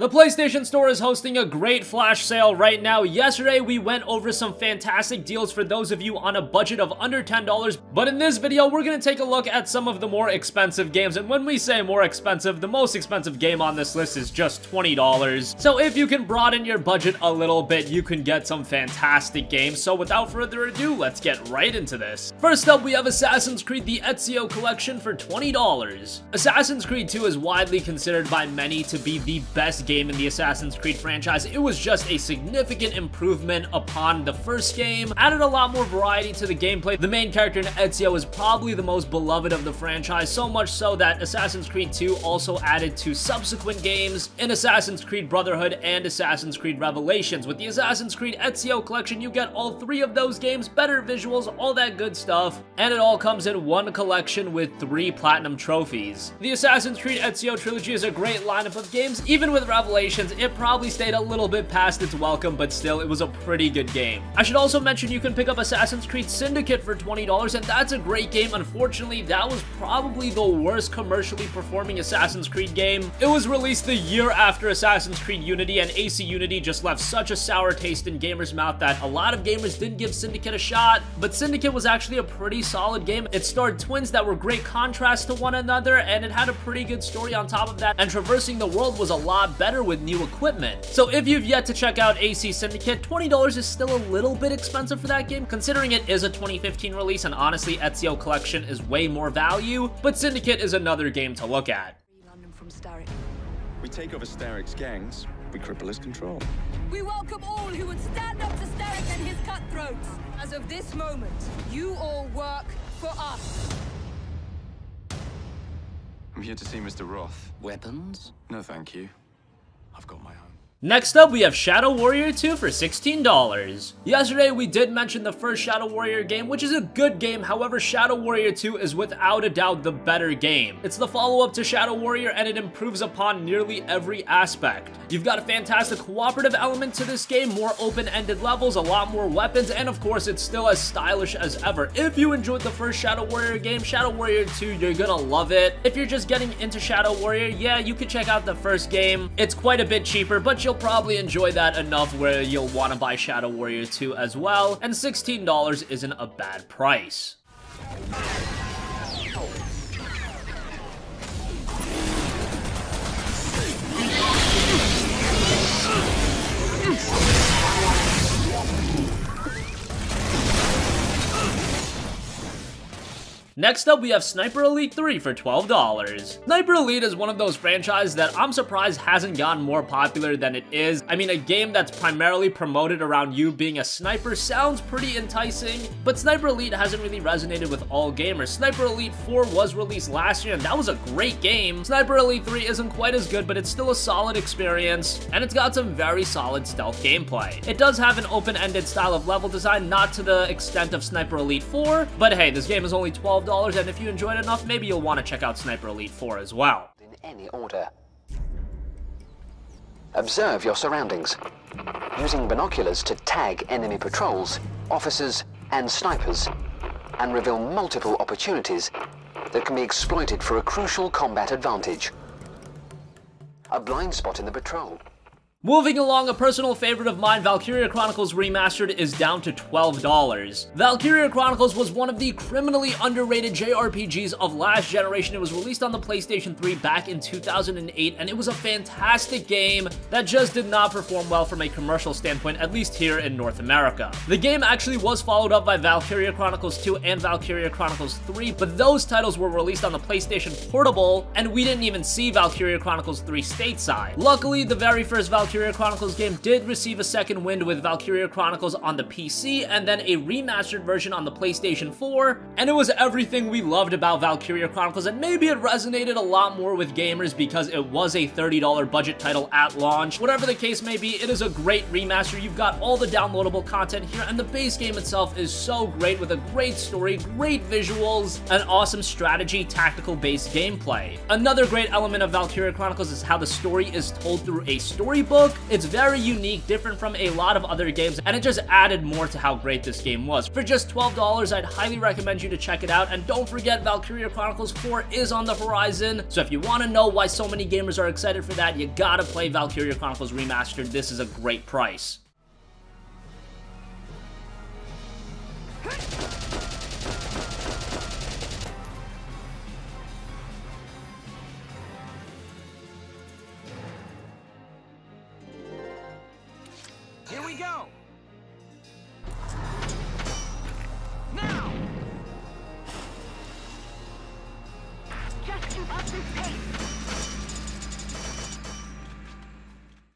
The PlayStation Store is hosting a great flash sale right now. Yesterday, we went over some fantastic deals for those of you on a budget of under $10, but in this video, we're gonna take a look at some of the more expensive games, and when we say more expensive, the most expensive game on this list is just $20. So if you can broaden your budget a little bit, you can get some fantastic games. So without further ado, let's get right into this. First up, we have Assassin's Creed the Ezio Collection for $20. Assassin's Creed 2 is widely considered by many to be the best game in the Assassin's Creed franchise. It was just a significant improvement upon the first game, added a lot more variety to the gameplay. The main character in Ezio is probably the most beloved of the franchise, so much so that Assassin's Creed 2 also added to subsequent games in Assassin's Creed Brotherhood and Assassin's Creed Revelations. With the Assassin's Creed Ezio Collection, you get all three of those games, better visuals, all that good stuff, and it all comes in one collection with 3 platinum trophies. The Assassin's Creed Ezio trilogy is a great lineup of games. Even with Revelations, it probably stayed a little bit past its welcome, but still, it was a pretty good game. I should also mention you can pick up Assassin's Creed Syndicate for $20, and that's a great game. Unfortunately, that was probably the worst commercially performing Assassin's Creed game. It was released the year after Assassin's Creed Unity, and AC Unity just left such a sour taste in gamers' mouth that a lot of gamers didn't give Syndicate a shot, but Syndicate was actually a pretty solid game. It starred twins that were great contrasts to one another, and it had a pretty good story on top of that, and traversing the world was a lot better with new equipment. So if you've yet to check out AC Syndicate, $20 is still a little bit expensive for that game, considering it is a 2015 release, and honestly, Ezio Collection is way more value, but Syndicate is another game to look at. We take over Starrick's gangs, we cripple his control. We welcome all who would stand up to Starrick and his cutthroats. As of this moment, you all work for us. I'm here to see Mr. Roth. Weapons? No, thank you. I've got my own. Next up, we have Shadow Warrior 2 for $16. Yesterday, we did mention the first Shadow Warrior game, which is a good game. However, Shadow Warrior 2 is without a doubt the better game. It's the follow-up to Shadow Warrior, and it improves upon nearly every aspect. You've got a fantastic cooperative element to this game, more open-ended levels, a lot more weapons, and of course, it's still as stylish as ever. If you enjoyed the first Shadow Warrior game, Shadow Warrior 2, you're gonna love it. If you're just getting into Shadow Warrior, yeah, you could check out the first game. It's quite a bit cheaper, but you'll probably enjoy that enough where you'll want to buy Shadow Warrior 2 as well, and $16 isn't a bad price. Next up, we have Sniper Elite 3 for $12. Sniper Elite is one of those franchises that I'm surprised hasn't gotten more popular than it is. I mean, a game that's primarily promoted around you being a sniper sounds pretty enticing, but Sniper Elite hasn't really resonated with all gamers. Sniper Elite 4 was released last year, and that was a great game. Sniper Elite 3 isn't quite as good, but it's still a solid experience, and it's got some very solid stealth gameplay. It does have an open-ended style of level design, not to the extent of Sniper Elite 4, but hey, this game is only $12, and if you enjoyed it enough, maybe you'll want to check out Sniper Elite 4 as well. In any order. Observe your surroundings. Using binoculars to tag enemy patrols, officers, and snipers, and reveal multiple opportunities that can be exploited for a crucial combat advantage. A blind spot in the patrol. Moving along, a personal favorite of mine, Valkyria Chronicles Remastered is down to $12. Valkyria Chronicles was one of the criminally underrated JRPGs of last generation. It was released on the PlayStation 3 back in 2008, and it was a fantastic game that just did not perform well from a commercial standpoint, at least here in North America. The game actually was followed up by Valkyria Chronicles 2 and Valkyria Chronicles 3, but those titles were released on the PlayStation Portable, and we didn't even see Valkyria Chronicles 3 stateside. Luckily, the very first Valkyria Chronicles game did receive a second wind with Valkyria Chronicles on the PC, and then a remastered version on the PlayStation 4, and it was everything we loved about Valkyria Chronicles, and maybe it resonated a lot more with gamers because it was a $30 budget title at launch. Whatever the case may be, it is a great remaster. You've got all the downloadable content here, and the base game itself is so great with a great story, great visuals, and awesome strategy, tactical-based gameplay. Another great element of Valkyria Chronicles is how the story is told through a storybook, look, it's very unique, different from a lot of other games, and it just added more to how great this game was. For just $12, I'd highly recommend you to check it out, and don't forget Valkyria Chronicles 4 is on the horizon, so if you want to know why so many gamers are excited for that, you gotta play Valkyria Chronicles Remastered. This is a great price. Here we go! Now! Just keep up this pace.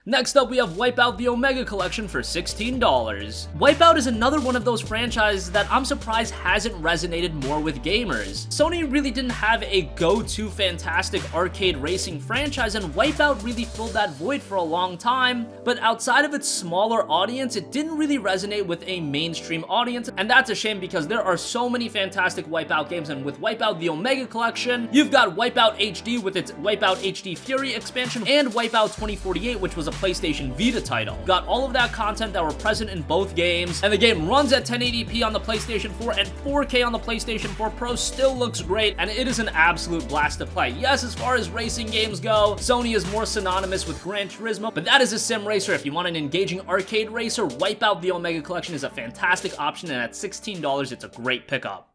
Next up, we have WipEout the Omega Collection for $16. WipEout is another one of those franchises that I'm surprised hasn't resonated more with gamers. Sony really didn't have a go-to fantastic arcade racing franchise, and WipEout really filled that void for a long time, but outside of its smaller audience, it didn't really resonate with a mainstream audience, and that's a shame because there are so many fantastic WipEout games, and with WipEout the Omega Collection, you've got WipEout HD with its WipEout HD Fury expansion, and WipEout 2048, which was a PlayStation Vita title. Got all of that content that were present in both games, and the game runs at 1080p on the PlayStation 4 and 4K on the PlayStation 4 Pro, still looks great, and it is an absolute blast to play. Yes, as far as racing games go, Sony is more synonymous with Gran Turismo, but that is a sim racer. If you want an engaging arcade racer, WipEout the Omega Collection is a fantastic option, and at $16, it's a great pickup.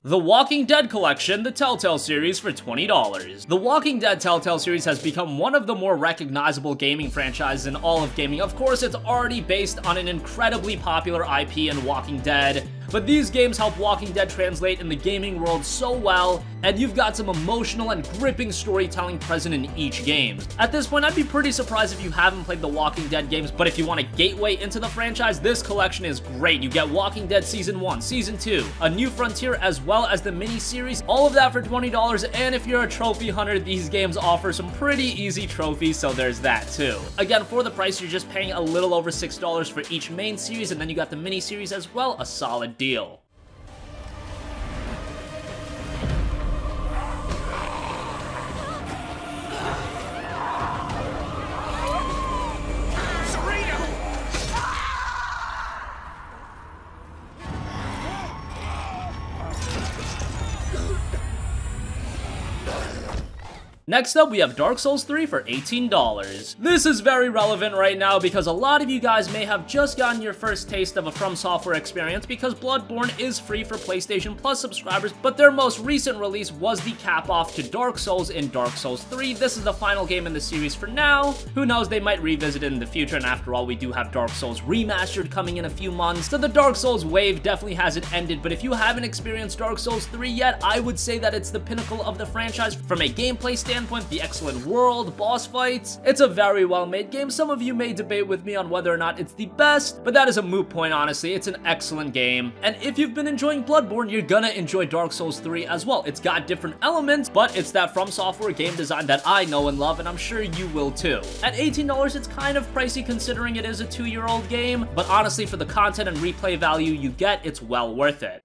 The Walking Dead Collection, the Telltale series for $20. The Walking Dead Telltale series has become one of the more recognizable gaming franchises in all of gaming. Of course, it's already based on an incredibly popular IP in Walking Dead, but these games help Walking Dead translate in the gaming world so well, and you've got some emotional and gripping storytelling present in each game. At this point, I'd be pretty surprised if you haven't played the Walking Dead games, but if you want a gateway into the franchise, this collection is great. You get Walking Dead Season 1, Season 2, A New Frontier, as well as the mini-series, all of that for $20, and if you're a trophy hunter, these games offer some pretty easy trophies, so there's that too. Again, for the price, you're just paying a little over $6 for each main series, and then you got the mini-series as well, a solid deal. Next up, we have Dark Souls 3 for $18. This is very relevant right now because a lot of you guys may have just gotten your first taste of a From Software experience because Bloodborne is free for PlayStation Plus subscribers, but their most recent release was the cap-off to Dark Souls in Dark Souls 3. This is the final game in the series for now. Who knows, they might revisit it in the future, and after all, we do have Dark Souls Remastered coming in a few months, so the Dark Souls wave definitely hasn't ended, but if you haven't experienced Dark Souls 3 yet, I would say that it's the pinnacle of the franchise from a gameplay standpoint, the excellent world, boss fights. It's a very well-made game. Some of you may debate with me on whether or not it's the best, but that is a moot point, honestly. It's an excellent game. And if you've been enjoying Bloodborne, you're gonna enjoy Dark Souls 3 as well. It's got different elements, but it's that From Software game design that I know and love, and I'm sure you will too. At $18, it's kind of pricey considering it is a 2-year-old game, but honestly, for the content and replay value you get, it's well worth it.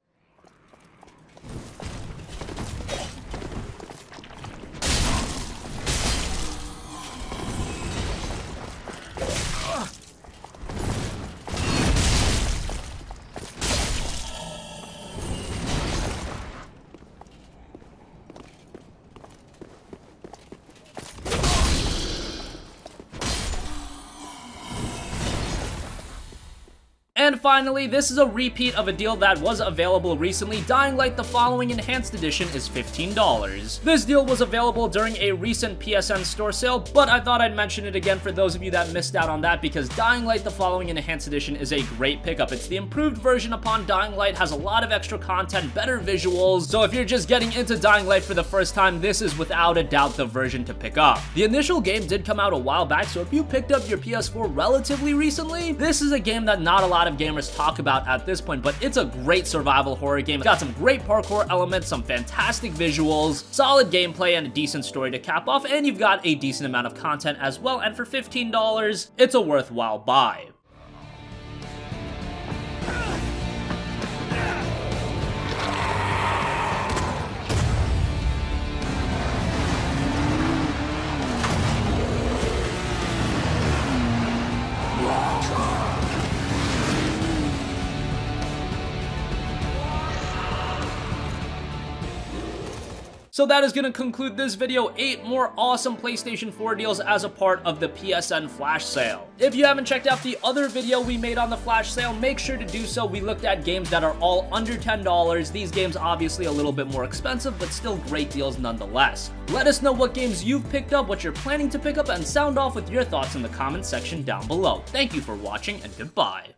And finally, this is a repeat of a deal that was available recently. Dying Light the Following Enhanced Edition is $15. This deal was available during a recent PSN store sale, but I thought I'd mention it again for those of you that missed out on that because Dying Light the Following Enhanced Edition is a great pickup. It's the improved version upon Dying Light, has a lot of extra content, better visuals, so if you're just getting into Dying Light for the first time, this is without a doubt the version to pick up. The initial game did come out a while back, so if you picked up your PS4 relatively recently, this is a game that not a lot of gamers talk about at this point, but it's a great survival horror game. It's got some great parkour elements, some fantastic visuals, solid gameplay, and a decent story to cap off, and you've got a decent amount of content as well, and for $15, it's a worthwhile buy. So that is going to conclude this video. 8 more awesome PlayStation 4 deals as a part of the PSN flash sale. If you haven't checked out the other video we made on the flash sale, make sure to do so. We looked at games that are all under $10. These games obviously a little bit more expensive, but still great deals nonetheless. Let us know what games you've picked up, what you're planning to pick up, and sound off with your thoughts in the comments section down below. Thank you for watching, and goodbye.